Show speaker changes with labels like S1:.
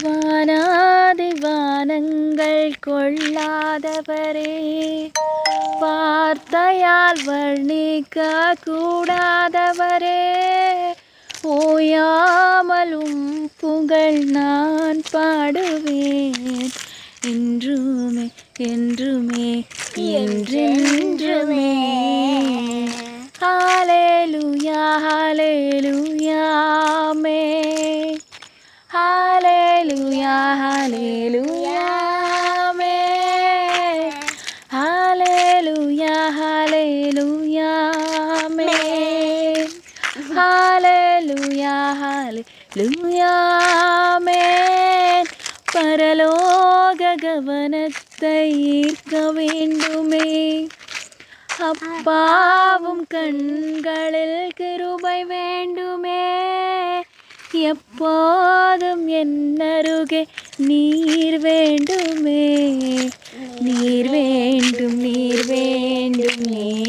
S1: வானாதி வானங்கள் கொள்ளாதவரே, வார்த்தையால் வர்ணிக்க கூடாதவரே, ஓயாமலும் புகழ் நான் பாடுவேன் என்றுமே என்றுமே என்றென்றுமே. ஹல்லேலூயா ஹல்லேலூயா ஆமென். ஹல்லேலூயா ஹல்லேலூயா ஆமென். ஹல்லேலூயா ஹல்லேலூயா ஆமென். ஹல்லேலூயா ஹல்லேலூயா ஆமென். பரலோக கவனத்தை ஈர்க்க வேண்டுமே, அப்பாவும் கண்களில் கிருபை வேண்டுமே, எப்போதும் என்னருகே நீர் வேண்டுமே, நீர் வேண்டும் நீர் வேண்டும் நீர்